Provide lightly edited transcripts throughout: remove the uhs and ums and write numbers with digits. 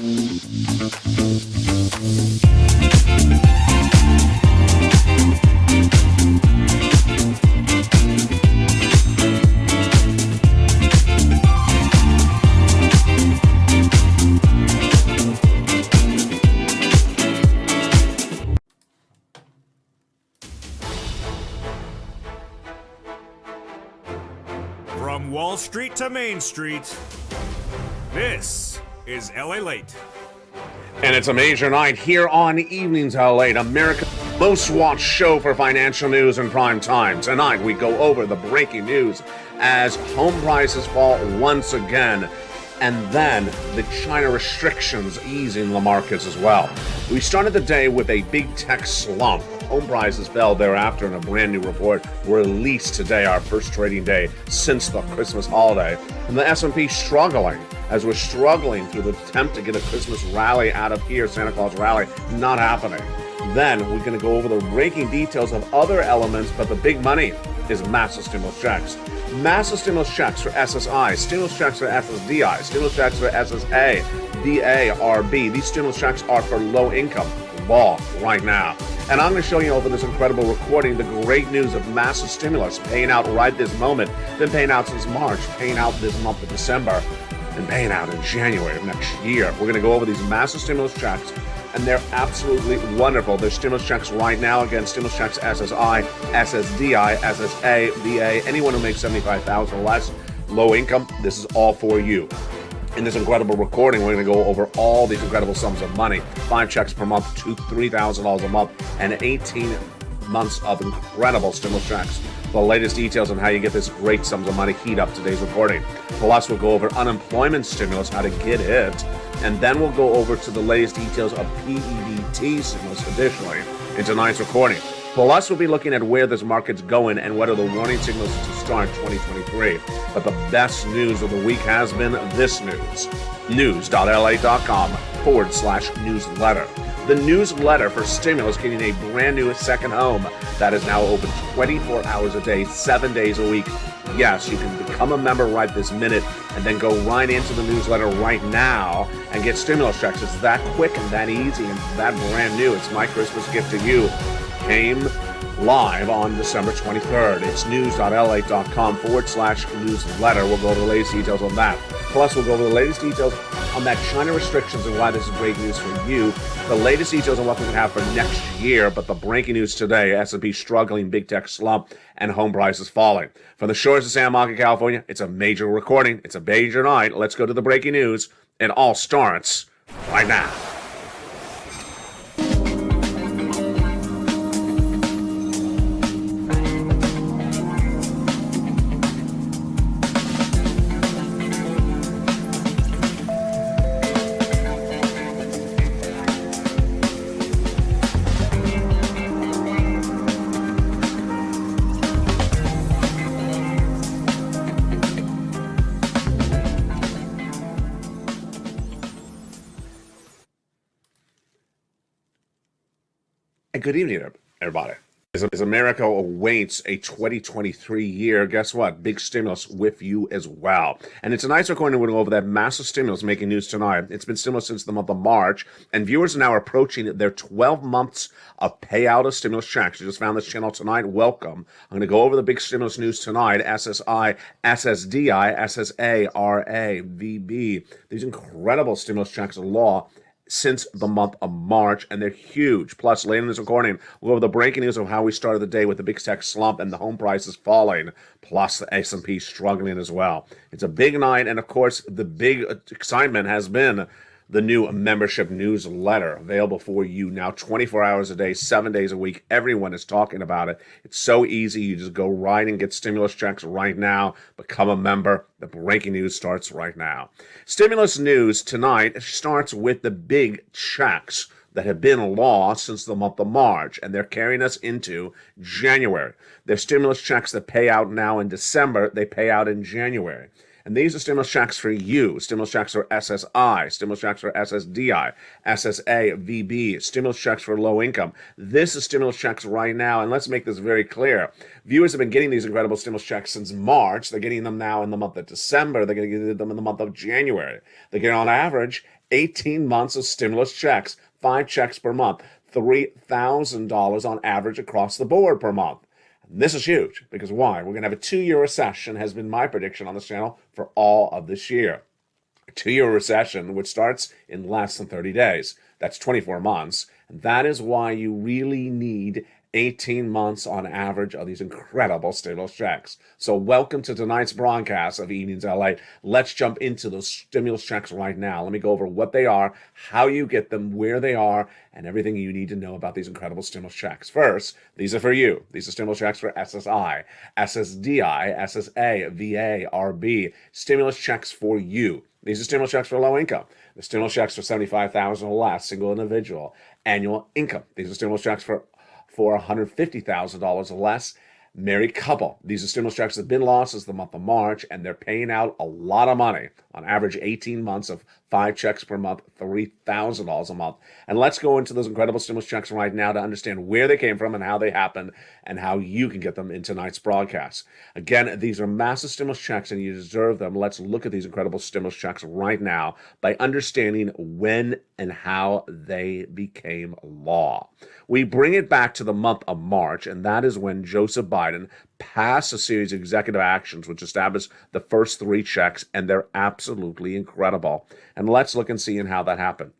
From Wall Street to Main Street, this is LALATE. And it's a major night here on Evenings LALATE, America's most watched show for financial news in prime time. Tonight we go over the breaking news as home prices fall once again, and then the China restrictions easing the markets as well. We started the day with a big tech slump. Home prices fell thereafter in a brand new report released today, our first trading day since the Christmas holiday. And the S&P struggling, as we're struggling through the attempt to get a Christmas rally out of here, Santa Claus rally, not happening. Then we're going to go over the breaking details of other elements, but the big money is massive stimulus checks. Massive stimulus checks for SSI, stimulus checks for SSDI, stimulus checks for SSA, DARB. These stimulus checks are for low income law right now. And I'm going to show you over this incredible recording the great news of massive stimulus paying out right this moment, been paying out since March, paying out this month of December, and paying out in January of next year. We're going to go over these massive stimulus checks, and they're absolutely wonderful. There's stimulus checks right now. Again, stimulus checks SSI, SSDI, SSA, VA, anyone who makes $75,000 or less, low income, this is all for you. In this incredible recording, we're going to go over all these incredible sums of money. 5 checks per month to $3,000 a month, and 18 months of incredible stimulus checks. The latest details on how you get this great sums of money heat up today's recording. Plus, we'll go over unemployment stimulus, how to get it, and then we'll go over to the latest details of PEBT stimulus additionally in tonight's recording. Plus, we'll be looking at where this market's going and what are the warning signals to start 2023. But the best news of the week has been this news. News.la.com/newsletter. The newsletter for stimulus getting a brand new second home that is now open 24 hours a day, 7 days a week. Yes, you can become a member right this minute and then go right into the newsletter right now and get stimulus checks. It's that quick and that easy and that brand new. It's my Christmas gift to you. Came live on December 23rd. It's news.la.com/newsletter. We'll go over the latest details on that. Plus, we'll go over the latest details on that China restrictions and why this is great news for you. The latest details on what we can have for next year, but the breaking news today, S&P struggling, big tech slump, and home prices falling. From the shores of San Marcos, California, it's a major recording. It's a major night. Let's go to the breaking news. It all starts right now. Good evening, everybody. As America awaits a 2023 year, guess what? Big stimulus with you as well. And it's a nice recording. We're going to go over that massive stimulus making news tonight. It's been stimulus since the month of March, and viewers are now approaching their 12 months of payout of stimulus checks. You just found this channel tonight. Welcome. I'm going to go over the big stimulus news tonight. SSI, SSDI, SSA, RA, VB. These incredible stimulus checks of law since the month of March, and they're huge. Plus, later in this recording, we'll go over the breaking news of how we started the day with the big tech slump and the home prices falling, plus the S&P struggling as well. It's a big night, and of course, the big excitement has been the new membership newsletter available for you now 24 hours a day, 7 days a week. Everyone is talking about it. It's so easy. You just go right and get stimulus checks right now. Become a member. The breaking news starts right now. Stimulus news tonight starts with the big checks that have been law since the month of March, and they're carrying us into January. They're stimulus checks that pay out now in December. They pay out in January. And these are stimulus checks for you. Stimulus checks for SSI, stimulus checks for SSDI, SSA, VB, stimulus checks for low income. This is stimulus checks right now. And let's make this very clear. Viewers have been getting these incredible stimulus checks since March. They're getting them now in the month of December. They're going to get them in the month of January. They get on average 18 months of stimulus checks, 5 checks per month, $3,000 on average across the board per month. This is huge because why? We're going to have a 2-year recession, has been my prediction on this channel for all of this year. A 2-year recession, which starts in less than 30 days. That's 24 months. And that is why you really need 18 months on average of these incredible stimulus checks. So welcome to tonight's broadcast of Evenings LA. Let's jump into those stimulus checks right now. Let me go over what they are, how you get them, where they are, and everything you need to know about these incredible stimulus checks. First, these are for you. These are stimulus checks for SSI, SSDI, SSA, VA, RB. Stimulus checks for you. These are stimulus checks for low income. The stimulus checks for $75,000 or less, single individual, annual income. These are stimulus checks for $150,000 or less, married couple. These are stimulus checks that have been lost since the month of March, and they're paying out a lot of money. On average, 18 months of 5 checks per month, $3,000 a month. And let's go into those incredible stimulus checks right now to understand where they came from and how they happened and how you can get them in tonight's broadcast. Again, these are massive stimulus checks and you deserve them. Let's look at these incredible stimulus checks right now by understanding when and how they became law. We bring it back to the month of March, and that is when Joseph Biden passed a series of executive actions which established the first 3 checks, and they're absolutely incredible. And let's look and see how that happened.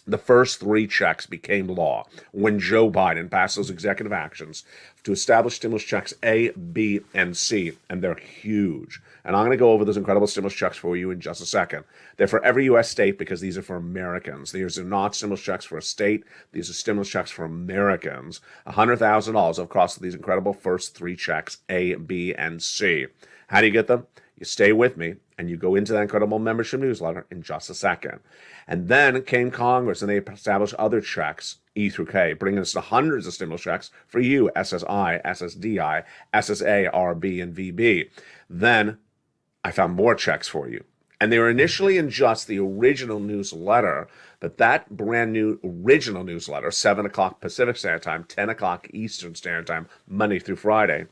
The first 3 checks became law when Joe Biden passed those executive actions to establish stimulus checks A, B, and C, and they're huge. And I'm going to go over those incredible stimulus checks for you in just a second. They're for every U.S. state because these are for Americans. These are not stimulus checks for a state. These are stimulus checks for Americans. $100,000 across these incredible first 3 checks, A, B, and C. How do you get them? You stay with me, and you go into that incredible membership newsletter in just a second. And then came Congress, and they established other checks, E through K, bringing us to hundreds of stimulus checks for you, SSI, SSDI, SSA, RB, and VB. Then I found more checks for you. And they were initially in just the original newsletter, but that brand new original newsletter, 7 o'clock Pacific Standard Time, 10 o'clock Eastern Standard Time, Monday through Friday,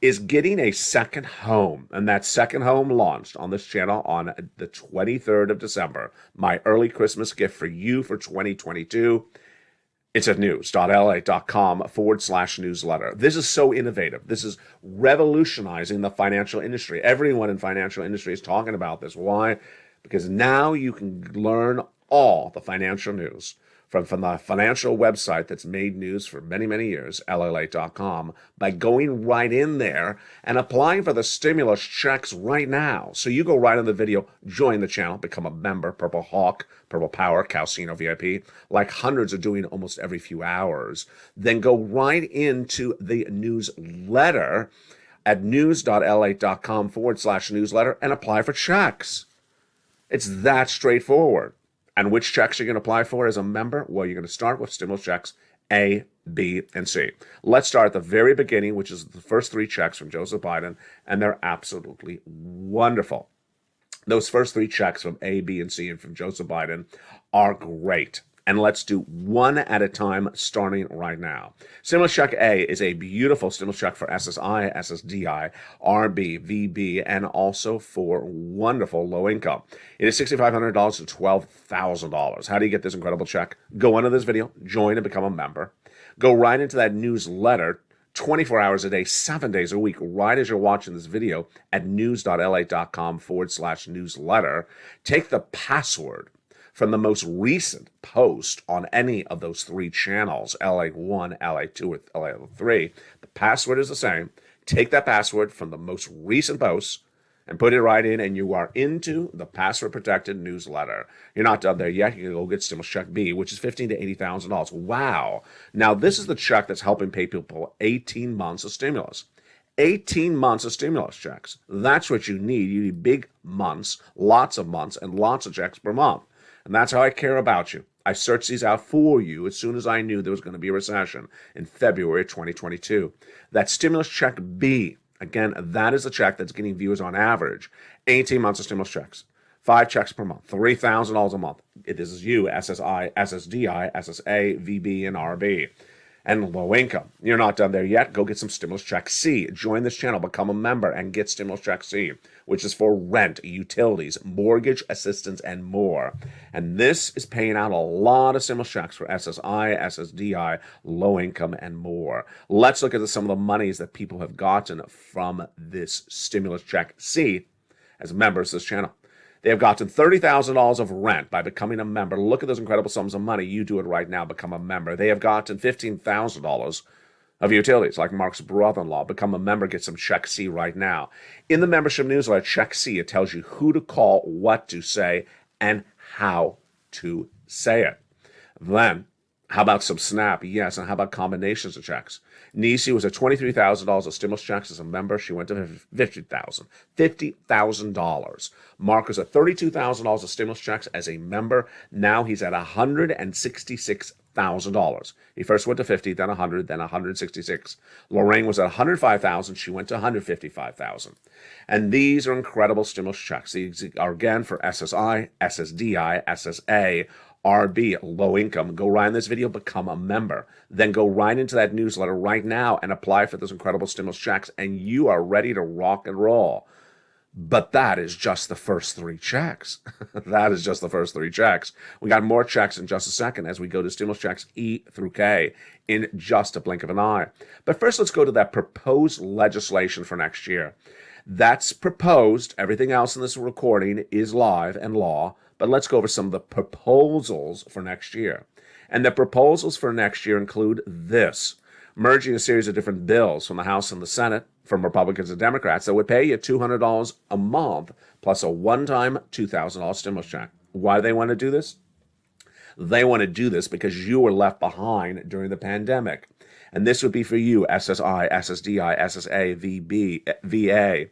is getting a second home. And that second home launched on this channel on the 23rd of December. My early Christmas gift for you for 2022. It's at news.lalate.com/newsletter. This is so innovative. This is revolutionizing the financial industry. Everyone in financial industry is talking about this. Why? Because now you can learn all the financial news from the financial website that's made news for many, many years, LALATE.com, by going right in there and applying for the stimulus checks right now. So you go right in the video, join the channel, become a member, Purple Hawk, Purple Power, Calcino VIP, like hundreds are doing almost every few hours. Then go right into the newsletter at news.lalate.com/newsletter and apply for checks. It's that straightforward. And which checks you're going to apply for as a member? Well, you're going to start with stimulus checks A, B, and C. Let's start at the very beginning, which is the first 3 checks from Joseph Biden, and they're absolutely wonderful. Those first 3 checks from A, B, and C and from Joseph Biden are great. And let's do one at a time, starting right now. Stimulus check A is a beautiful stimulus check for SSI, SSDI, RB, VB, and also for wonderful low income. It is $6,500 to $12,000. How do you get this incredible check? Go under this video, join and become a member. Go right into that newsletter 24 hours a day, 7 days a week, right as you're watching this video at news.lalate.com/newsletter. Take the password from the most recent post on any of those 3 channels, LA1, LA2, or LA3. The password is the same. Take that password from the most recent posts and put it right in, and you are into the password-protected newsletter. You're not done there yet. You can go get stimulus check B, which is $15,000 to $80,000. Wow. Now, this is the check that's helping pay people 18 months of stimulus. 18 months of stimulus checks. That's what you need. You need big months, lots of months, and lots of checks per month. And that's how I care about you. I searched these out for you as soon as I knew there was going to be a recession in February 2022. That stimulus check B, Again, that is the check that's getting viewers on average 18 months of stimulus checks. 5 checks per month, $3,000 a month. This is you, SSI, SSDI, SSA, VB, and RB. And low income. You're not done there yet. Go get some Stimulus Check C. Join this channel, become a member, and get Stimulus Check C, which is for rent, utilities, mortgage assistance, and more. And this is paying out a lot of stimulus checks for SSI, SSDI, low income, and more. Let's look at some of the monies that people have gotten from this Stimulus Check C as members of this channel. They have gotten $30,000 of rent by becoming a member. Look at those incredible sums of money. You do it right now. Become a member. They have gotten $15,000 of utilities, like Mark's brother-in-law. Become a member. Get some Check C right now. In the membership newsletter, Check C, it tells you who to call, what to say, and how to say it. Then, how about some SNAP? Yes, and how about combinations of checks? Nisi was at $23,000 of stimulus checks as a member. She went to $50,000. Mark was at $32,000 of stimulus checks as a member. Now he's at $166,000. He first went to 50, then 100, then 166. Lorraine was at $105,000. She went to $155,000. And these are incredible stimulus checks. These are again for SSI, SSDI, SSA, RB, low income. Go right in this video, become a member. Then go right into that newsletter right now and apply for those incredible stimulus checks, and you are ready to rock and roll. But that is just the first 3 checks. That is just the first 3 checks. We got more checks in just a second as we go to stimulus checks E through K in just a blink of an eye. But first, let's go to that proposed legislation for next year. That's proposed. Everything else in this recording is live and law. But let's go over some of the proposals for next year. And the proposals for next year include this: merging a series of different bills from the House and the Senate, from Republicans and Democrats, that would pay you $200 a month plus a one-time $2,000 stimulus check. Why do they want to do this? They want to do this because you were left behind during the pandemic. And this would be for you, SSI, SSDI, SSA, VB, VA.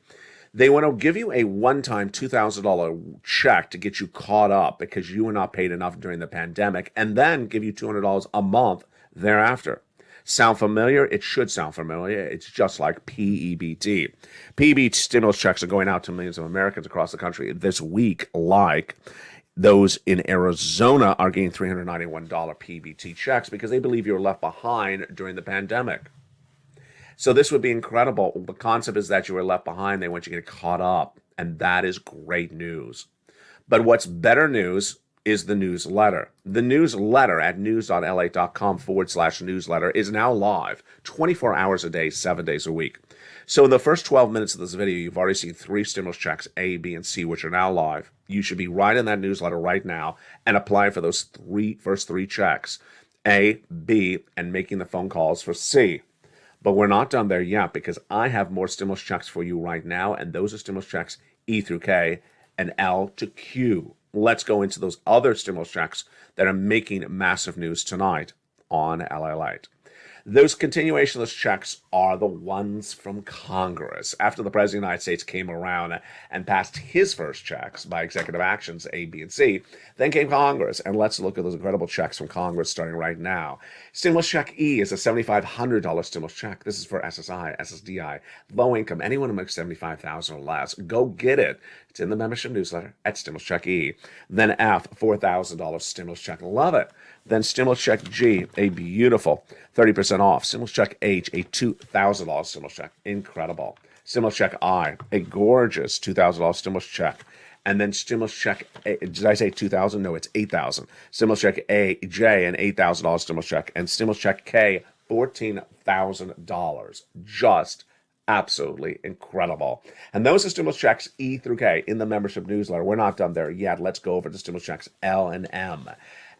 They want to give you a one-time $2,000 check to get you caught up because you were not paid enough during the pandemic, and then give you $200 a month thereafter. Sound familiar? It should sound familiar. It's just like PEBT. PEBT stimulus checks are going out to millions of Americans across the country this week, like those in Arizona are getting $391 PEBT checks because they believe you were left behind during the pandemic. So this would be incredible. The concept is that you were left behind. They want you to get caught up, and that is great news. But what's better news is the newsletter. The newsletter at news.lalate.com/newsletter is now live 24 hours a day, 7 days a week. So in the first 12 minutes of this video, you've already seen 3 stimulus checks, A, B, and C, which are now live. You should be right in that newsletter right now and applying for those first three checks, A, B, and making the phone calls for C. But we're not done there yet because I have more stimulus checks for you right now, and those are stimulus checks E through K and L to Q. Let's go into those other stimulus checks that are making massive news tonight on LALATE. Those continuation of those checks are the ones from Congress. After the President of the United States came around and passed his first checks by executive actions, A, B, and C, then came Congress. And let's look at those incredible checks from Congress starting right now. Stimulus check E is a $7,500 stimulus check. This is for SSI, SSDI, low income, anyone who makes $75,000 or less. Go get it. It's in the membership newsletter at Stimulus Check E. Then F, $4,000 stimulus check. Love it. Then Stimulus Check G, a beautiful 30% off. Stimulus Check H, a $2,000 stimulus check. Incredible. Stimulus Check I, a gorgeous $2,000 stimulus check. And then Stimulus Check A, did I say 2,000? No, it's 8,000. Stimulus Check J, an $8,000 stimulus check. And Stimulus Check K, $14,000. Just absolutely incredible. And those are stimulus checks E through K in the membership newsletter. We're not done there yet. Let's go over to stimulus checks L and M.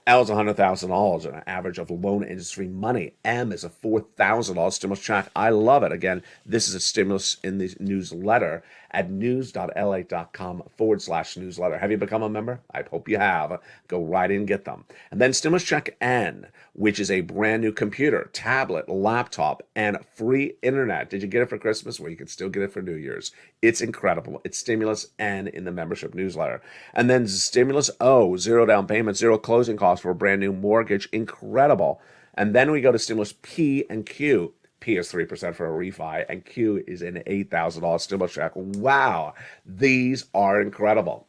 L is $100,000, an average of loan industry money. M is a $4,000 stimulus check. I love it. Again, this is a stimulus in the newsletter at news.lalate.com/newsletter. Have you become a member? I hope you have. Go right in and get them. And then Stimulus Check N, which is a brand new computer, tablet, laptop, and free internet. Did you get it for Christmas? Well, you can still get it for New Year's. It's incredible. It's Stimulus N in the membership newsletter. And then Stimulus O, zero down payment, zero closing costs for a brand new mortgage. Incredible. And then we go to Stimulus P and Q. P is 3% for a refi, and Q is an $8,000 stimulus check. Wow, these are incredible.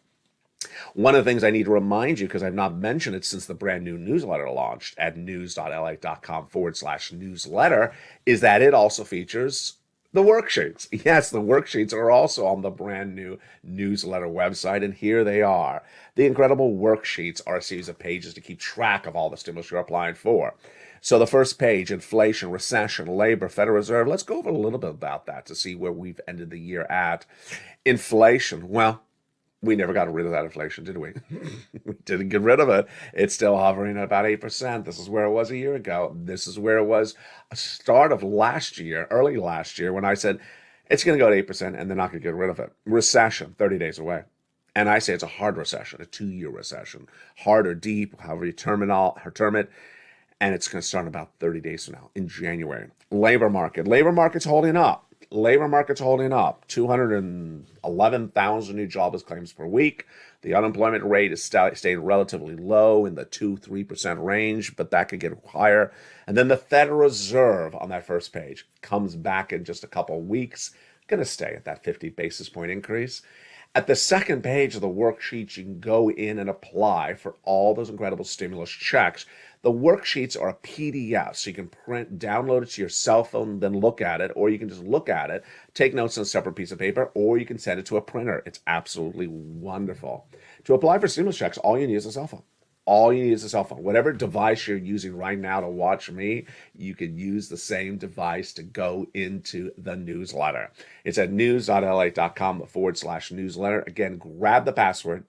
One of the things I need to remind you, because I've not mentioned it since the brand new newsletter launched at news.lalate.com/newsletter, is that it also features the worksheets. Yes, the worksheets are also on the brand new newsletter website, and here they are. The incredible worksheets are a series of pages to keep track of all the stimulus you're applying for. So the first page, inflation, recession, labor, Federal Reserve. Let's go over a little bit about that to see where we've ended the year at. Inflation, well, we never got rid of that inflation, did we? We didn't get rid of it. It's still hovering at about 8%. This is where it was a year ago. This is where it was a start of last year, early last year, when I said it's going to go to 8% and they're not going to get rid of it. Recession, 30 days away. And I say it's a hard recession, a 2-year recession. Hard or deep, however you term it. And it's going to start in about 30 days from now, in January. Labor market. Labor market's holding up. 211,000 new jobless claims per week. The unemployment rate is staying relatively low in the 2-3% range, but that could get higher. And then the Federal Reserve on that first page comes back in just a couple of weeks, going to stay at that 50 basis point increase. At the second page of the worksheet, you can go in and apply for all those incredible stimulus checks. The worksheets are a PDF, so you can download it to your cell phone, then look at it, or you can just look at it, take notes on a separate piece of paper, or you can send it to a printer. It's absolutely wonderful. To apply for stimulus checks, all you need is a cell phone. All you need is a cell phone. Whatever device you're using right now to watch me, you can use the same device to go into the newsletter. It's at news.lalate.com/newsletter. Again, grab the password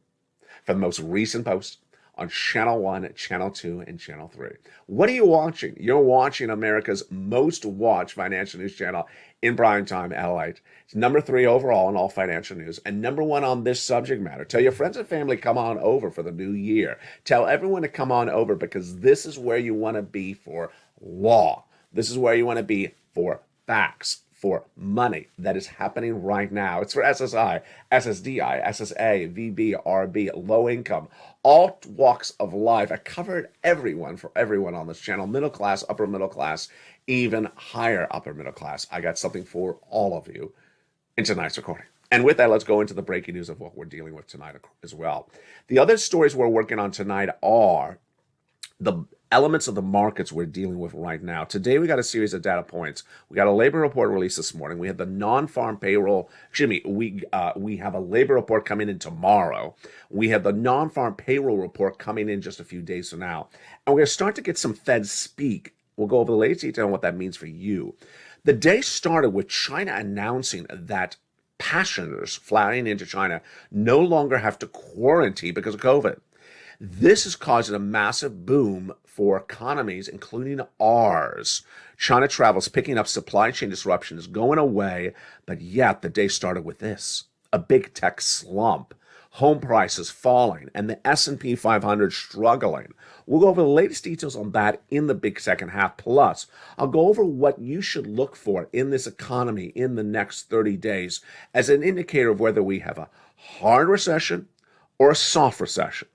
for the most recent post on Channel 1, Channel 2, and Channel 3. What are you watching? You're watching America's most watched financial news channel in prime time, LALATE. It's number 3 overall in all financial news and number 1 on this subject matter. Tell your friends and family, come on over for the new year. Tell everyone to come on over, because this is where you want to be for law. This is where you want to be for facts, for money that is happening right now. It's for SSI, SSDI, SSA, VB, RB, low income, all walks of life. I covered everyone on this channel, middle class, upper middle class, even higher upper middle class. I got something for all of you in tonight's recording. And with that, let's go into the breaking news of what we're dealing with tonight as well. The other stories we're working on tonight are the elements of the markets we're dealing with right now. Today, we got a series of data points. We got a labor report released this morning. We had the non-farm payroll. We have a labor report coming in tomorrow. We have the non-farm payroll report coming in just a few days from now. And we're going to start to get some Fed speak. We'll go over the latest detail on what that means for you. The day started with China announcing that passengers flying into China no longer have to quarantine because of COVID. This is causing a massive boom for economies, including ours. China travel is picking up, supply chain disruption is going away, but yet the day started with this: a big tech slump, home prices falling, and the S&P 500 struggling. We'll go over the latest details on that in the big second half. Plus, I'll go over what you should look for in this economy in the next 30 days as an indicator of whether we have a hard recession or a soft recession.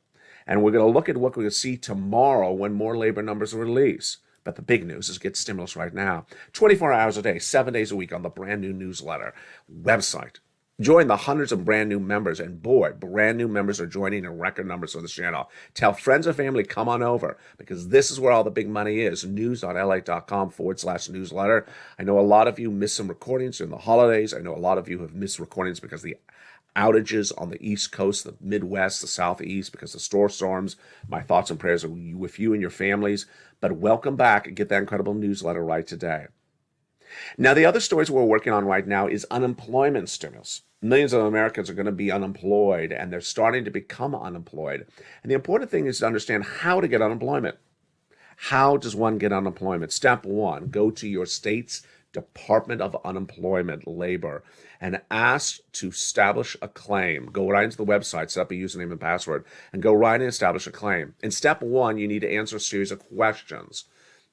And we're going to look at what we're going to see tomorrow when more labor numbers are released. But the big news is get stimulus right now. 24 hours a day, 7 days a week on the brand new newsletter website. Join the hundreds of brand new members. And boy, brand new members are joining in record numbers on this channel. Tell friends and family, come on over, because this is where all the big money is. News.lalate.com/newsletter. I know a lot of you missed some recordings during the holidays. I know a lot of you have missed recordings because the outages on the East Coast, the Midwest, the Southeast, because of storms. My thoughts and prayers are with you and your families. But welcome back and get that incredible newsletter right today. Now, the other stories we're working on right now is unemployment stimulus. Millions of Americans are going to be unemployed, and they're starting to become unemployed. And the important thing is to understand how to get unemployment. How does one get unemployment? Step 1, go to your state's Department of Unemployment Labor and ask to establish a claim. Go right into the website, set up a username and password, and go right and establish a claim. In step 1, you need to answer a series of questions.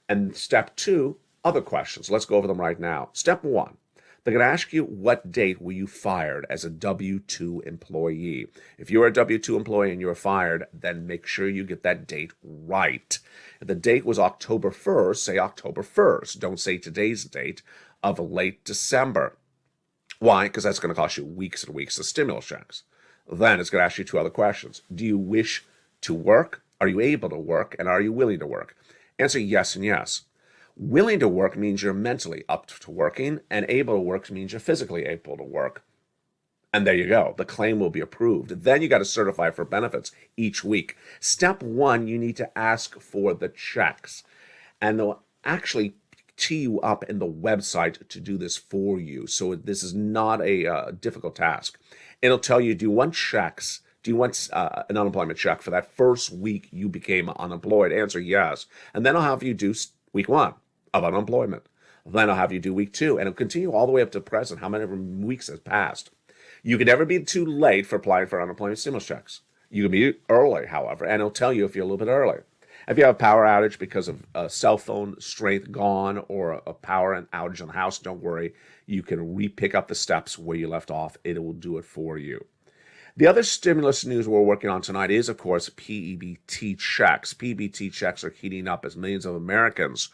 And step 2, other questions. Let's go over them right now. Step 1, They're going to ask you what date were you fired as a W-2 employee. If you're a W-2 employee and you're fired, then make sure you get that date right. If the date was October 1st, say October 1st. Don't say today's date of late December. Why? Because that's going to cost you weeks and weeks of stimulus checks. Then it's going to ask you two other questions. Do you wish to work? Are you able to work? And are you willing to work? Answer yes and yes. Willing to work means you're mentally up to working, and able to work means you're physically able to work. And there you go. The claim will be approved. Then you got to certify for benefits each week. Step one, you need to ask for the checks. And they'll actually tee you up in the website to do this for you. So this is not a difficult task. It'll tell you, do you want checks? Do you want an unemployment check for that first week you became unemployed? Answer yes. And then I'll have you do week 1 of unemployment. Then I'll have you do week 2. And it'll continue all the way up to present, how many weeks has passed. You can never be too late for applying for unemployment stimulus checks. You can be early, however, and it'll tell you if you're a little bit early. If you have a power outage because of a cell phone strength gone or a power outage in the house, don't worry. You can re-pick up the steps where you left off. It will do it for you. The other stimulus news we're working on tonight is, of course, PEBT checks. PEBT checks are heating up as millions of Americans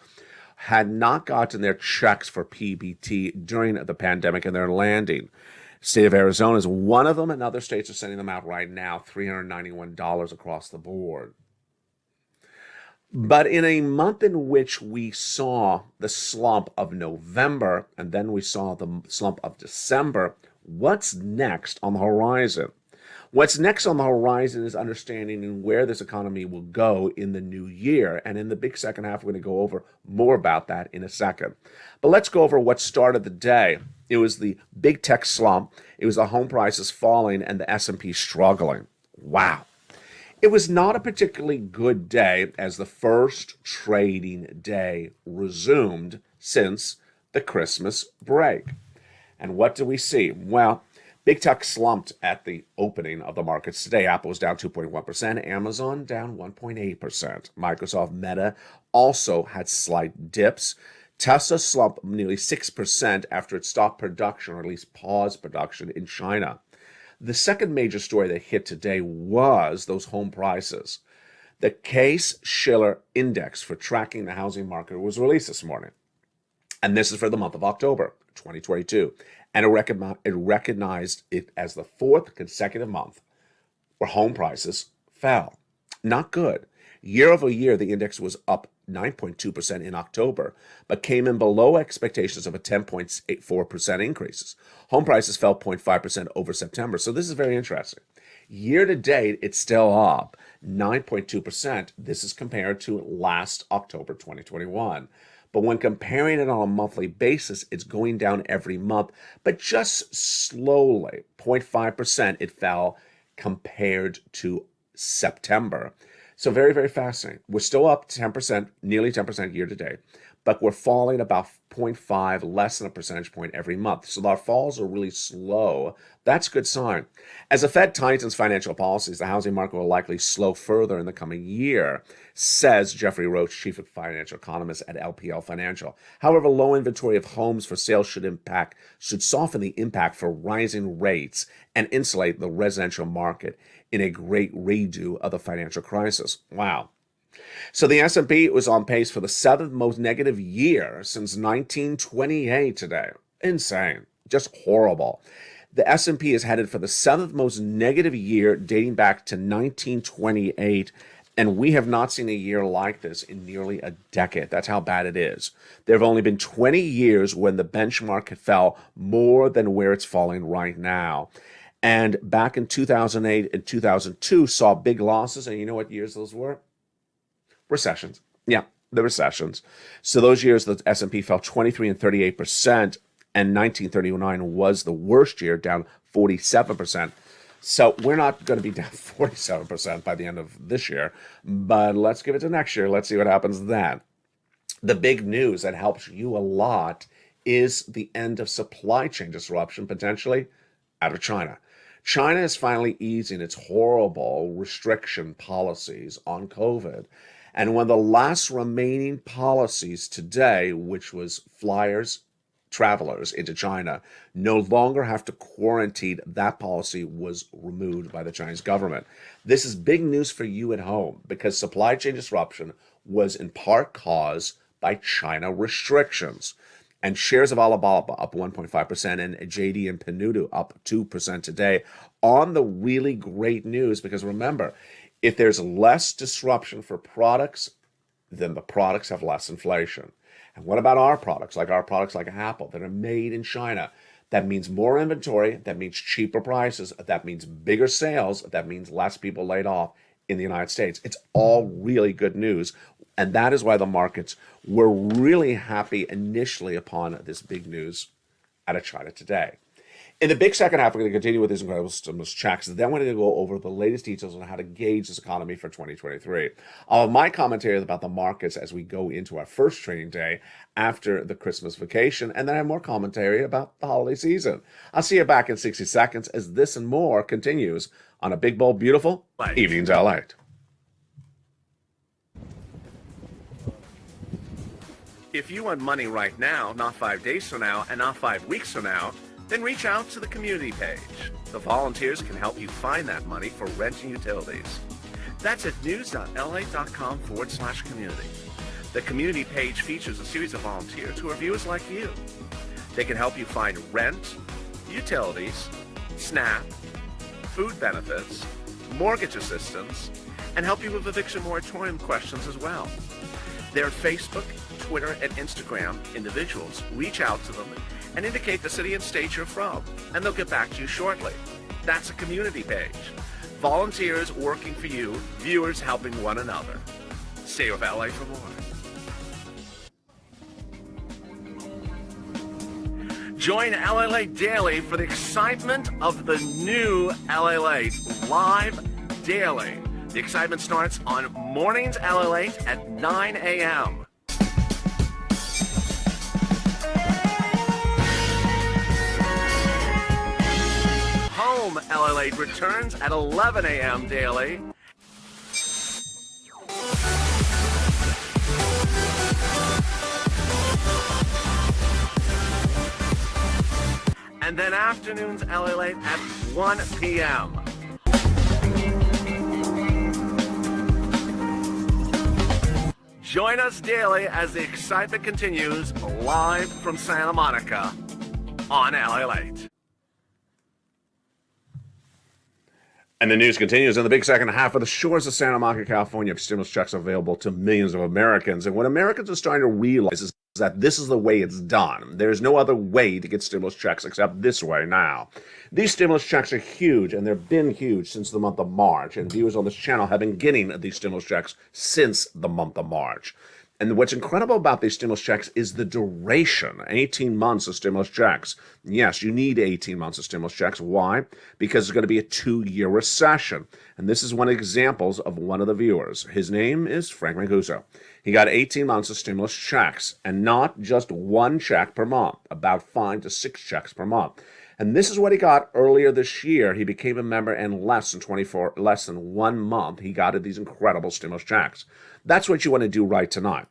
had not gotten their checks for PEBT during the pandemic, and they're landing. State of Arizona is one of them, and other states are sending them out right now, $391 across the board. But in a month in which we saw the slump of November, and then we saw the slump of December, what's next on the horizon? What's next on the horizon is understanding where this economy will go in the new year. And in the big second half, we're going to go over more about that in a second. But let's go over what started the day. It was the big tech slump. It was the home prices falling and the S&P struggling. Wow. It was not a particularly good day as the first trading day resumed since the Christmas break. And what do we see? Well, big tech slumped at the opening of the markets today. Apple was down 2.1%, Amazon down 1.8%. Microsoft, Meta also had slight dips. Tesla slumped nearly 6% after it stopped production, or at least paused production, in China. The second major story that hit today was those home prices. The Case-Shiller Index for tracking the housing market was released this morning. And this is for the month of October 2022. And it recognized it as the fourth consecutive month where home prices fell. Not good. Year over year, the index was up 9.2% in October, but came in below expectations of a 10.84% increase. Home prices fell 0.5% over September. So this is very interesting. Year to date, it's still up 9.2%. This is compared to last October 2021. But when comparing it on a monthly basis, it's going down every month, but just slowly, 0.5% it fell compared to September. So very, very fascinating. We're still up 10%, nearly 10% year to date, but we're falling about 0.5, less than a percentage point every month. So our falls are really slow. That's a good sign. As the Fed tightens financial policies, the housing market will likely slow further in the coming year, says Jeffrey Roach, chief financial economist at LPL Financial. However, low inventory of homes for sale should soften the impact for rising rates and insulate the residential market in a great redo of the financial crisis. Wow. So the S&P was on pace for the seventh most negative year since 1928 today. Insane. Just horrible. The S&P is headed for the seventh most negative year dating back to 1928, and we have not seen a year like this in nearly a decade. That's how bad it is. There have only been 20 years when the benchmark fell more than where it's falling right now. And back in 2008 and 2002 saw big losses, and you know what years those were? Recessions. Yeah, the recessions. So those years, the S&P fell 23 and 38%, and 1939 was the worst year, down 47%. So we're not going to be down 47% by the end of this year, but let's give it to next year. Let's see what happens then. The big news that helps you a lot is the end of supply chain disruption, potentially out of China. China is finally easing its horrible restriction policies on COVID. And one of the last remaining policies today, which was flyers travelers into China no longer have to quarantine. That policy was removed by the Chinese government. This is big news for you at home because supply chain disruption was in part caused by China restrictions. And shares of Alibaba up 1.5%, and JD and Pinduoduo up 2% today on the really great news. Because remember, if there's less disruption for products, then the products have less inflation. And what about our products like Apple that are made in China? That means more inventory, that means cheaper prices, that means bigger sales, that means less people laid off in the United States. It's all really good news. And that is why the markets were really happy initially upon this big news out of China today. In the big second half, we're going to continue with these incredible stimulus checks. Then we're going to go over the latest details on how to gauge this economy for 2023. I'll have my commentary about the markets as we go into our first trading day after the Christmas vacation, and then I have more commentary about the holiday season. I'll see you back in 60 seconds as this and more continues on a big, bold, beautiful Evenings LALATE. If you want money right now, not 5 days from now, and not 5 weeks from now, then reach out to the community page. The volunteers can help you find that money for rent and utilities. That's at news.la.com/community. The community page features a series of volunteers who are viewers like you. They can help you find rent, utilities, SNAP, food benefits, mortgage assistance, and help you with eviction moratorium questions as well. Their Facebook, Twitter, and Instagram individuals reach out to them and indicate the city and state you're from, and they'll get back to you shortly. That's a community page. Volunteers working for you, viewers helping one another. Stay with LA for more. Join LALATE Daily for the excitement of the new LALATE live daily. The excitement starts on mornings LALATE at 9 a.m. Home LALATE returns at 11 a.m. daily. And then afternoons LALATE at 1 p.m. Join us daily as the excitement continues live from Santa Monica on LALATE. And the news continues in the big second half of the shores of Santa Monica, California. Stimulus checks available to millions of Americans. And what Americans are starting to realize is that this is the way it's done. There's no other way to get stimulus checks except this way now. These stimulus checks are huge, and they've been huge since the month of March. And viewers on this channel have been getting these stimulus checks since the month of March. And what's incredible about these stimulus checks is the duration, 18 months of stimulus checks. Yes, you need 18 months of stimulus checks. Why? Because it's going to be a 2-year recession. And this is one of the examples of one of the viewers. His name is Frank Mancuso. He got 18 months of stimulus checks, and not just one check per month, about 5 to 6 checks per month. And this is what he got earlier this year. He became a member in less than 1 month. He got these incredible stimulus checks. That's what you want to do right tonight.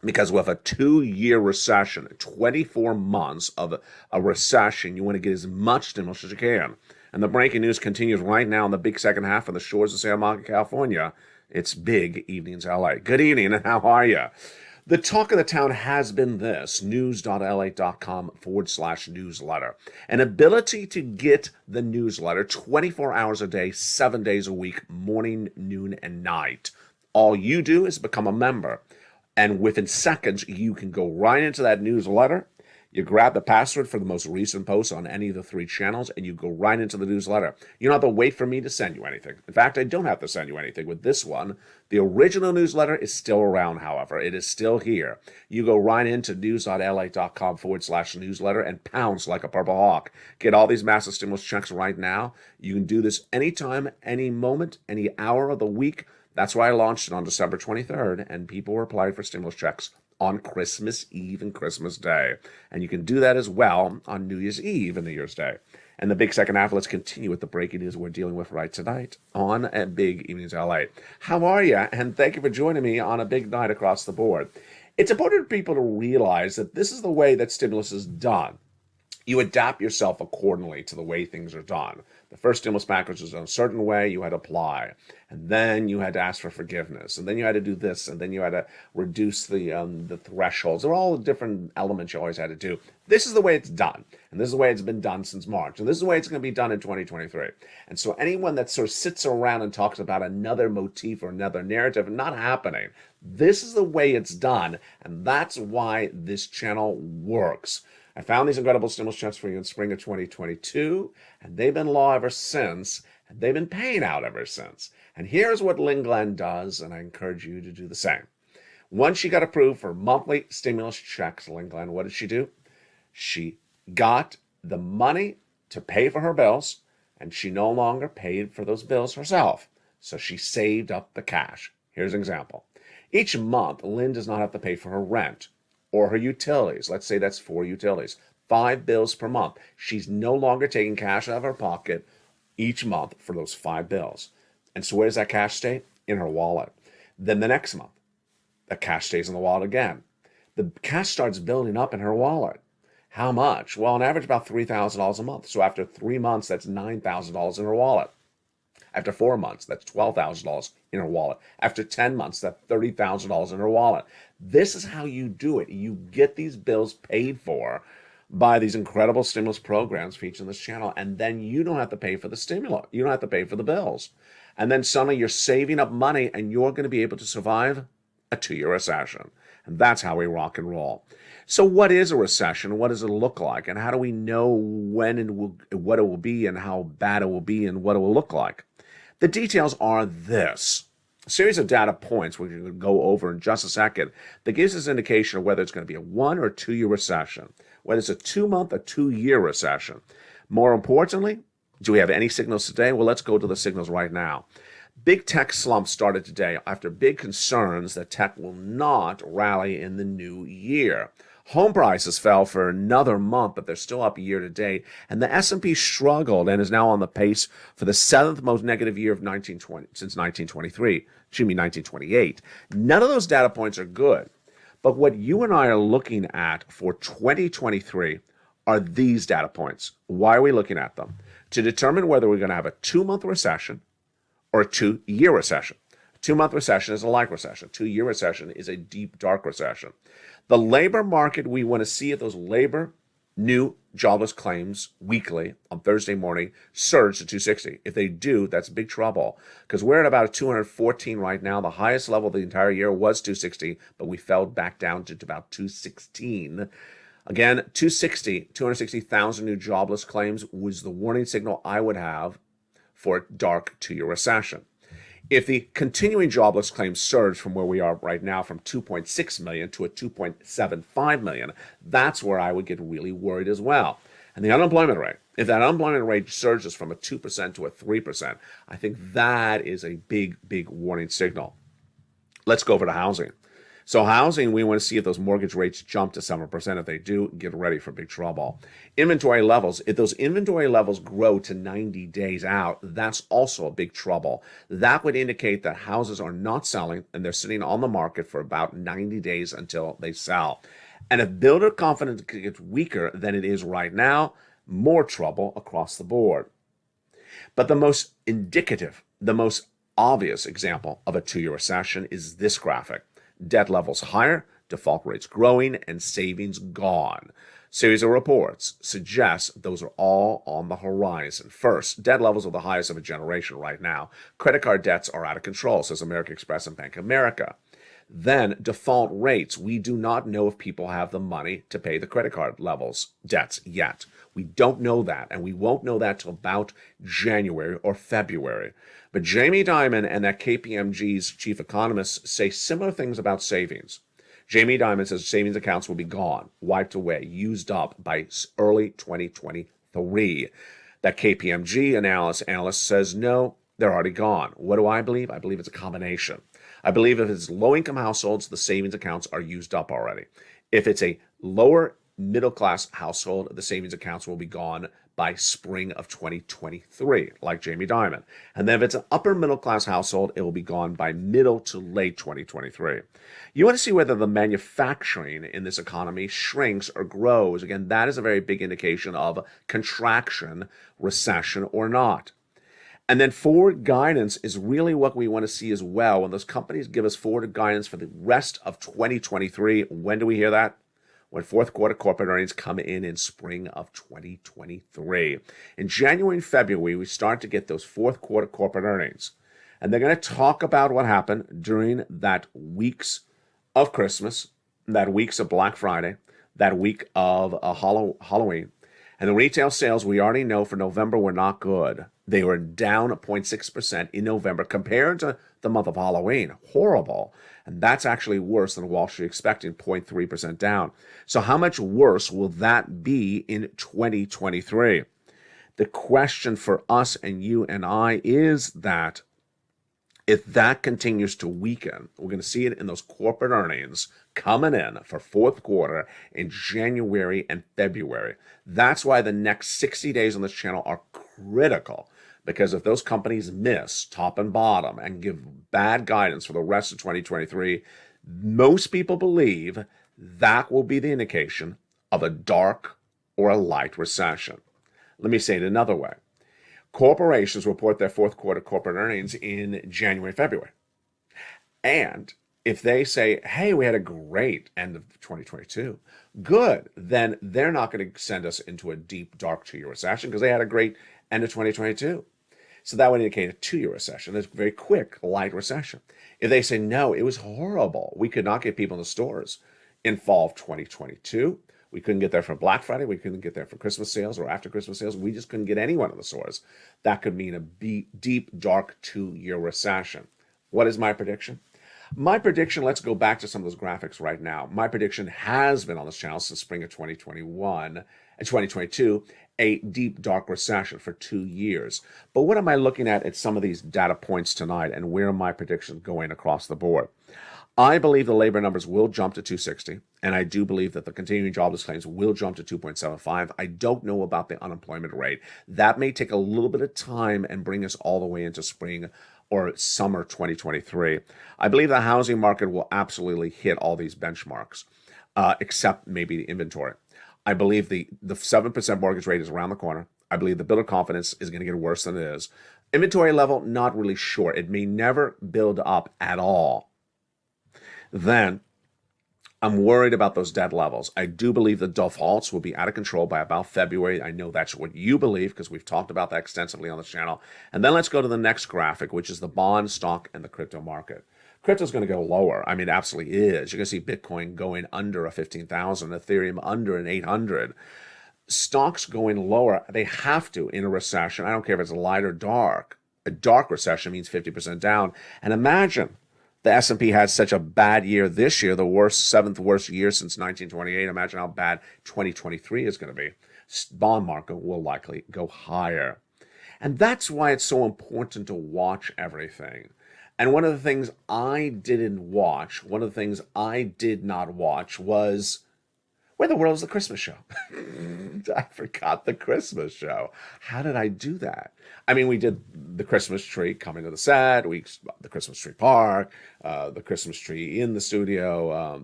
Because with a 2-year recession, 24 months of a recession, you want to get as much stimulus as you can. And the breaking news continues right now in the big second half of the shores of Santa Monica, California. It's Big Evenings LA. Good evening, and how are you? The talk of the town has been this, news.la.com/newsletter. An ability to get the newsletter 24 hours a day, 7 days a week, morning, noon, and night. All you do is become a member. And within seconds, you can go right into that newsletter. You grab the password for the most recent posts on any of the 3 channels, and you go right into the newsletter. You don't have to wait for me to send you anything. In fact, I don't have to send you anything with this one. The original newsletter is still around, however. It is still here. You go right into news.la.com/newsletter and pounce like a purple hawk. Get all these massive stimulus checks right now. You can do this anytime, any moment, any hour of the week. That's why I launched it on December 23rd, and people were applying for stimulus checks on Christmas Eve and Christmas Day. And you can do that as well on New Year's Eve and New Year's Day. And the big second half, let's continue with the breaking news we're dealing with right tonight on Big Evenings LA. How are you? And thank you for joining me on a big night across the board. It's important for people to realize that this is the way that stimulus is done. You adapt yourself accordingly to the way things are done. The first stimulus package was done a certain way, you had to apply, and then you had to ask for forgiveness, and then you had to do this, and then you had to reduce the thresholds. There were all the different elements you always had to do. This is the way it's done, and this is the way it's been done since March, and this is the way it's going to be done in 2023. And so anyone that sort of sits around and talks about another motif or another narrative, not happening. This is the way it's done, and that's why this channel works. I found these incredible stimulus checks for you in spring of 2022, and they've been law ever since, and they've been paying out ever since. And here's what Lynn Glenn does, and I encourage you to do the same. Once she got approved for monthly stimulus checks, Lynn Glenn, what did she do? She got the money to pay for her bills, and she no longer paid for those bills herself. So she saved up the cash. Here's an example. Each month, Lynn does not have to pay for her rent or her utilities. Let's say that's 4 utilities. 5 bills per month. She's no longer taking cash out of her pocket each month for those 5 bills. And so where does that cash stay? In her wallet. Then the next month, the cash stays in the wallet again. The cash starts building up in her wallet. How much? Well, on average, about $3,000 a month. So after 3 months, that's $9,000 in her wallet. After 4 months, that's $12,000 in her wallet. After 10 months, that's $30,000 in her wallet. This is how you do it. You get these bills paid for by these incredible stimulus programs featured on this channel, and then you don't have to pay for the stimulus. You don't have to pay for the bills. And then suddenly you're saving up money, and you're going to be able to survive a 2-year recession. And that's how we rock and roll. So what is a recession? What does it look like? And how do we know when and what it will be and how bad it will be and what it will look like? The details are this. A series of data points we're going to go over in just a second that gives us an indication of whether it's going to be a 1 or 2 year recession, whether it's a 2-month or 2-year recession. More importantly, do we have any signals today? Well, let's go to the signals right now. Big tech slump started today after big concerns that tech will not rally in the new year. Home prices fell for another month, but they're still up year to date. And the S&P struggled and is now on the pace for the 7th most negative year of since 1928. None of those data points are good. But what you and I are looking at for 2023 are these data points. Why are we looking at them? To determine whether we're going to have a 2-month recession or a 2-year recession. A 2-month recession is a light recession. 2-year recession is a deep, dark recession. The labor market, we want to see if those labor new jobless claims weekly on Thursday morning surge to 260. If they do, that's big trouble because we're at about 214 right now. The highest level of the entire year was 260, but we fell back down to about 216. Again, 260,000 new jobless claims was the warning signal I would have for a dark 2-year recession. If the continuing jobless claims surge from where we are right now from 2.6 million to a 2.75 million, that's where I would get really worried as well. And the unemployment rate, if that unemployment rate surges from a 2% to a 3%, I think that is a big, big warning signal. Let's go over to housing. So housing, we want to see if those mortgage rates jump to 7%. If they do, get ready for big trouble. Inventory levels, if those inventory levels grow to 90 days out, that's also a big trouble. That would indicate that houses are not selling and they're sitting on the market for about 90 days until they sell. And if builder confidence gets weaker than it is right now, more trouble across the board. But the most indicative, the most obvious example of a 2-year recession is this graphic. Debt levels higher, default rates growing, and savings gone. Series of reports suggest those are all on the horizon. First, debt levels are the highest of a generation right now. Credit card debts are out of control, says American Express and Bank of America. Then default rates. We do not know if people have the money to pay the credit card debts yet. We don't know that, and we won't know that till about January or February. But Jamie Dimon and that KPMG's chief economist say similar things about savings. Jamie Dimon says savings accounts will be gone, wiped away, used up by early 2023. That KPMG analyst says no, they're already gone. What do I believe? I believe it's a combination. I believe if it's low-income households, the savings accounts are used up already. If it's a lower middle-class household, the savings accounts will be gone by spring of 2023, like Jamie Dimon. And then if it's an upper middle-class household, it will be gone by middle to late 2023. You want to see whether the manufacturing in this economy shrinks or grows. Again, that is a very big indication of contraction, recession, or not. And then forward guidance is really what we want to see as well. When those companies give us forward guidance for the rest of 2023, when do we hear that? When fourth quarter corporate earnings come in spring of 2023. In January and February, we start to get those fourth quarter corporate earnings. And they're going to talk about what happened during that weeks of Christmas, that weeks of Black Friday, that week of Halloween. And the retail sales, we already know for November were not good. They were down 0.6% in November compared to the month of Halloween. Horrible. And that's actually worse than Wall Street expecting, 0.3% down. So how much worse will that be in 2023? The question for us and you and I is that if that continues to weaken, we're going to see it in those corporate earnings coming in for fourth quarter in January and February. That's why the next 60 days on this channel are critical. Because if those companies miss top and bottom and give bad guidance for the rest of 2023, most people believe that will be the indication of a dark or a light recession. Let me say it another way. Corporations report their fourth quarter corporate earnings in January, February. And if they say, hey, we had a great end of 2022, good, then they're not going to send us into a deep, dark 2-year recession because they had a great end of 2022. So that would indicate a 2-year recession, a very quick, light recession. If they say, no, it was horrible, we could not get people in the stores in fall of 2022, we couldn't get there for Black Friday, we couldn't get there for Christmas sales or after Christmas sales, we just couldn't get anyone in the stores. That could mean a deep, dark 2-year recession. What is my prediction? My prediction, let's go back to some of those graphics right now. My prediction has been on this channel since spring of 2021 and 2022, a deep, dark recession for 2 years. But what am I looking at some of these data points tonight, and where are my predictions going across the board? I believe the labor numbers will jump to 260, and I do believe that the continuing jobless claims will jump to 2.75. I don't know about the unemployment rate. That may take a little bit of time and bring us all the way into spring or summer 2023. I believe the housing market will absolutely hit all these benchmarks, except maybe the inventory. I believe the 7% mortgage rate is around the corner. I believe the builder confidence is going to get worse than it is. Inventory level, not really sure. It may never build up at all. Then I'm worried about those debt levels. I do believe the defaults will be out of control by about February. I know that's what you believe because we've talked about that extensively on this channel. And then let's go to the next graphic, which is the bond, stock, and the crypto market. Crypto's going to go lower. I mean, it absolutely is. You're going to see Bitcoin going under a 15,000, Ethereum under an 800. Stocks going lower. They have to in a recession. I don't care if it's light or dark. A dark recession means 50% down. And imagine the S&P had such a bad year this year, the seventh worst year since 1928. Imagine how bad 2023 is going to be. Bond market will likely go higher. And that's why it's so important to watch everything. And one of the things I didn't watch, one of the things I did not watch was Where the World is the Christmas Show? I forgot the Christmas show. How did I do that? I mean, we did the Christmas tree coming to the set, the Christmas tree park, the Christmas tree in the studio,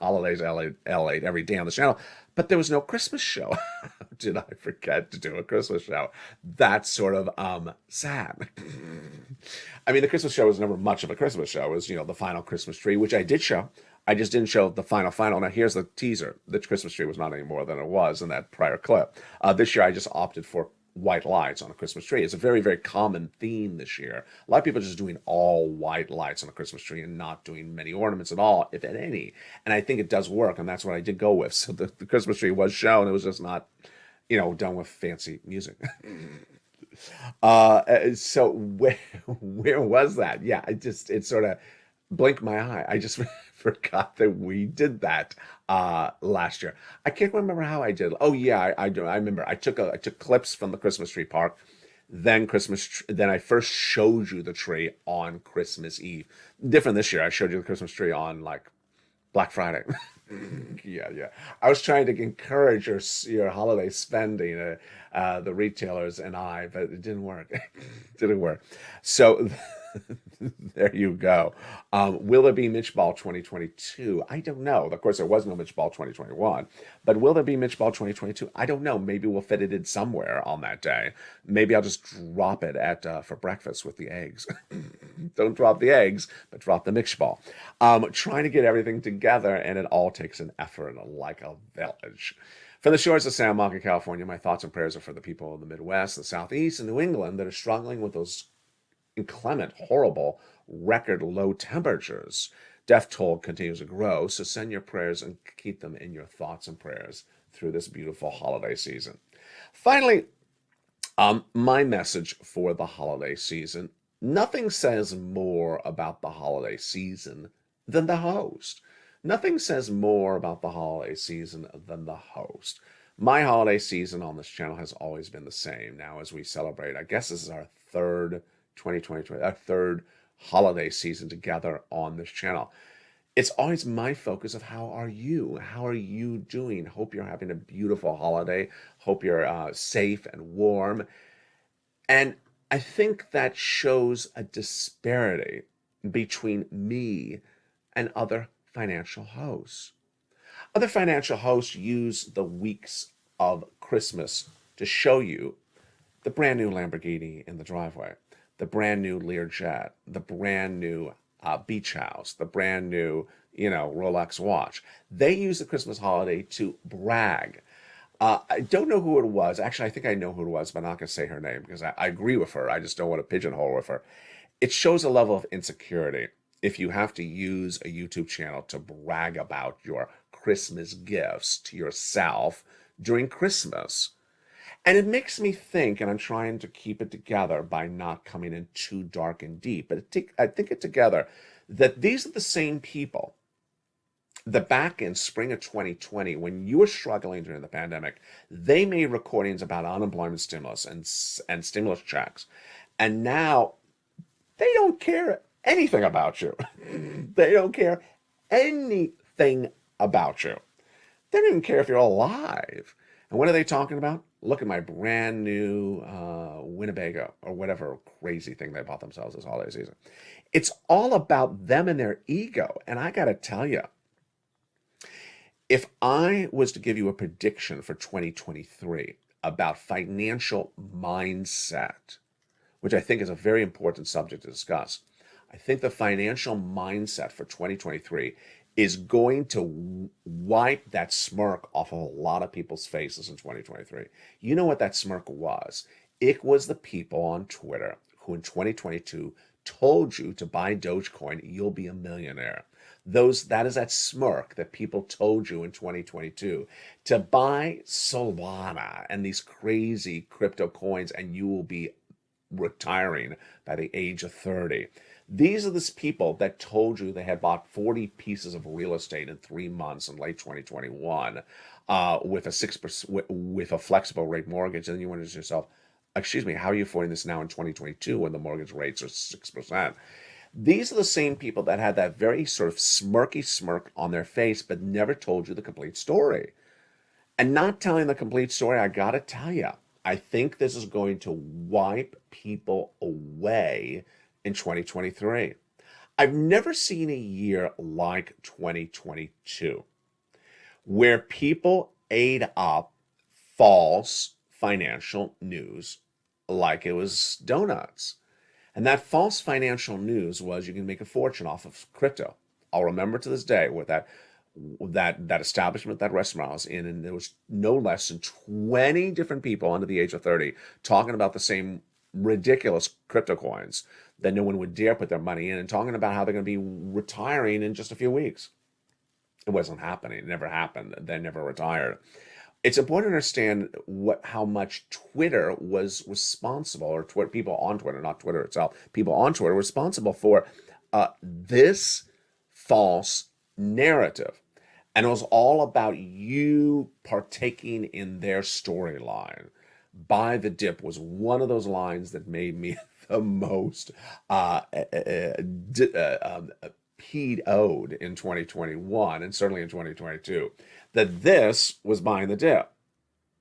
holidays, LALATE every day on the channel. But there was no Christmas show. Did I forget to do a Christmas show? That's sort of sad. I mean, the Christmas show was never much of a Christmas show. It was, the final Christmas tree, which I did show. I just didn't show the final. Now, here's the teaser. The Christmas tree was not any more than it was in that prior clip. This year, I just opted for white lights on a Christmas tree. It's a very, very common theme this year. A lot of people are just doing all white lights on a Christmas tree and not doing many ornaments at all, if at any. And I think it does work, and that's what I did go with. So the Christmas tree was shown. It was just not, done with fancy music. So where was that? Yeah, it sort of blinked my eye. I just forgot that we did that last year. I can't remember how I did. Oh yeah, I do. I remember. I took clips from the Christmas tree park. Then I first showed you the tree on Christmas Eve. Different this year. I showed you the Christmas tree on like Black Friday. Yeah. I was trying to encourage your holiday spending, the retailers and I, but it didn't work. Didn't work. So there you go. Will there be Mitch Ball 2022? I don't know. Of course, there was no Mitch Ball 2021, but will there be Mitch Ball 2022? I don't know. Maybe we'll fit it in somewhere on that day. Maybe I'll just drop it at for breakfast with the eggs. Don't drop the eggs, but drop the Mitch Ball. Trying to get everything together, and it all takes an effort like a village. From the shores of San Marco, California, my thoughts and prayers are for the people of the Midwest, the Southeast, and New England that are struggling with those inclement, horrible, record low temperatures. Death toll continues to grow, so send your prayers and keep them in your thoughts and prayers through this beautiful holiday season. Finally, my message for the holiday season: nothing says more about the holiday season than the host. Nothing says more about the holiday season than the host. My holiday season on this channel has always been the same. Now, as we celebrate, I guess this is our third 2020, our third holiday season together on this channel. It's always my focus of how are you? How are you doing? Hope you're having a beautiful holiday. Hope you're safe and warm. And I think that shows a disparity between me and other financial hosts. Other financial hosts use the weeks of Christmas to show you the brand new Lamborghini in the driveway, the brand new Learjet, the brand new beach house, the brand new, Rolex watch. They use the Christmas holiday to brag. I don't know who it was. Actually, I think I know who it was, but I'm not going to say her name because I agree with her. I just don't want to pigeonhole with her. It shows a level of insecurity if you have to use a YouTube channel to brag about your Christmas gifts to yourself during Christmas. And it makes me think, and I'm trying to keep it together by not coming in too dark and deep, but I think it together that these are the same people that back in spring of 2020, when you were struggling during the pandemic, they made recordings about unemployment stimulus and stimulus checks. And now they don't care anything about you. They don't care anything about you. They don't even care if you're alive. And what are they talking about? Look at my brand new Winnebago or whatever crazy thing they bought themselves this holiday season. It's all about them and their ego. And I got to tell you, if I was to give you a prediction for 2023 about financial mindset, which I think is a very important subject to discuss, I think the financial mindset for 2023 is going to wipe that smirk off of a lot of people's faces in 2023. You know what that smirk was? It was the people on Twitter who in 2022 told you to buy Dogecoin, you'll be a millionaire. That is that smirk that people told you in 2022 to buy Solana and these crazy crypto coins and you will be retiring by the age of 30. These are the people that told you they had bought 40 pieces of real estate in 3 months in late 2021 with a 6% with a flexible rate mortgage, and then you wonder to yourself, excuse me, how are you affording this now in 2022 when the mortgage rates are 6%? These are the same people that had that very sort of smirky smirk on their face, but never told you the complete story. And not telling the complete story, I gotta tell you, I think this is going to wipe people away in 2023. I've never seen a year like 2022 where people ate up false financial news like it was donuts. And that false financial news was you can make a fortune off of crypto. I'll remember to this day with that establishment, that restaurant I was in, and there was no less than 20 different people under the age of 30 talking about the same ridiculous crypto coins that no one would dare put their money in, and talking about how they're going to be retiring in just a few weeks. It wasn't happening. It never happened. They never retired. It's important to understand how much Twitter was responsible, or people on Twitter, not Twitter itself, people on Twitter were responsible for this false narrative. And it was all about you partaking in their storyline. Buy the dip was one of those lines that made me the most PEDO'd in 2021 and certainly in 2022, that this was buying the dip.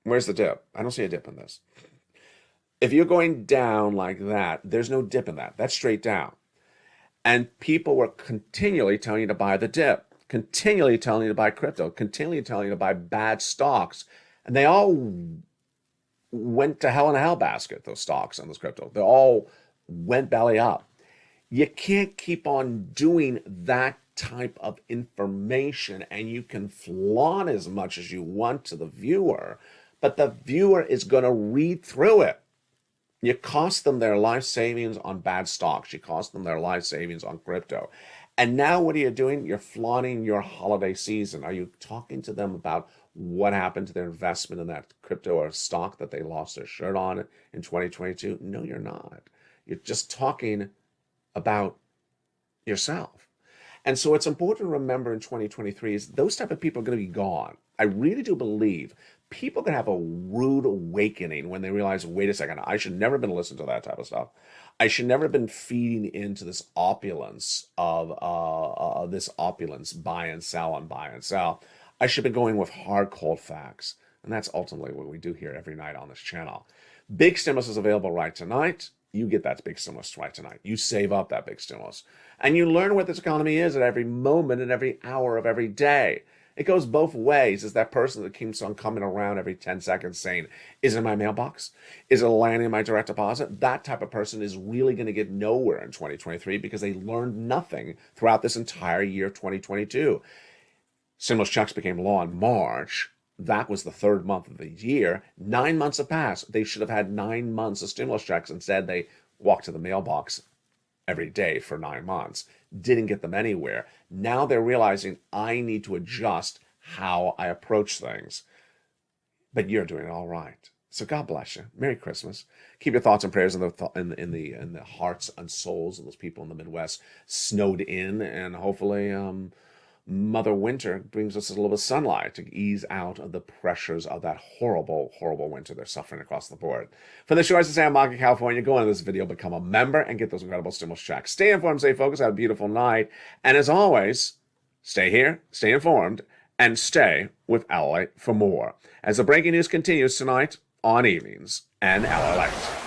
Where's the dip? I don't see a dip in this. If you're going down like that, there's no dip in that. That's straight down. And people were continually telling you to buy the dip, continually telling you to buy crypto, continually telling you to buy bad stocks. And they all went to hell in a hell basket, those stocks and those crypto. They all went belly up. You can't keep on doing that type of information, and you can flaunt as much as you want to the viewer, but the viewer is going to read through it. You cost them their life savings on bad stocks. You cost them their life savings on crypto. And now what are you doing? You're flaunting your holiday season. Are you talking to them about what happened to their investment in that crypto or stock that they lost their shirt on in 2022? No, you're not. You're just talking about yourself. And so it's important to remember in 2023 is those type of people are going to be gone. I really do believe people can have a rude awakening when they realize, wait a second, I should never have been listening to that type of stuff. I should never have been feeding into this opulence of this opulence, buy and sell and buy and sell. I should be going with hard, cold facts. And that's ultimately what we do here every night on this channel. Big stimulus is available right tonight. You get that big stimulus right tonight. You save up that big stimulus. And you learn what this economy is at every moment and every hour of every day. It goes both ways. Is that person that keeps on coming around every 10 seconds saying, is it in my mailbox? Is it landing in my direct deposit? That type of person is really going to get nowhere in 2023 because they learned nothing throughout this entire year, 2022. Stimulus checks became law in March. That was the third month of the year. 9 months have passed. They should have had 9 months of stimulus checks. Instead, they walked to the mailbox every day for 9 months. Didn't get them anywhere. Now they're realizing I need to adjust how I approach things. But you're doing it all right. So God bless you. Merry Christmas. Keep your thoughts and prayers in the hearts and souls of those people in the Midwest snowed in, and hopefully Mother Winter brings us a little bit of sunlight to ease out of the pressures of that horrible, horrible winter they're suffering across the board. For the show, I say I'm Mark in California. Go into this video, become a member, and get those incredible stimulus checks. Stay informed, stay focused, have a beautiful night. And as always, stay here, stay informed, and stay with LALATE for more. As the breaking news continues tonight on Evenings and LALATE.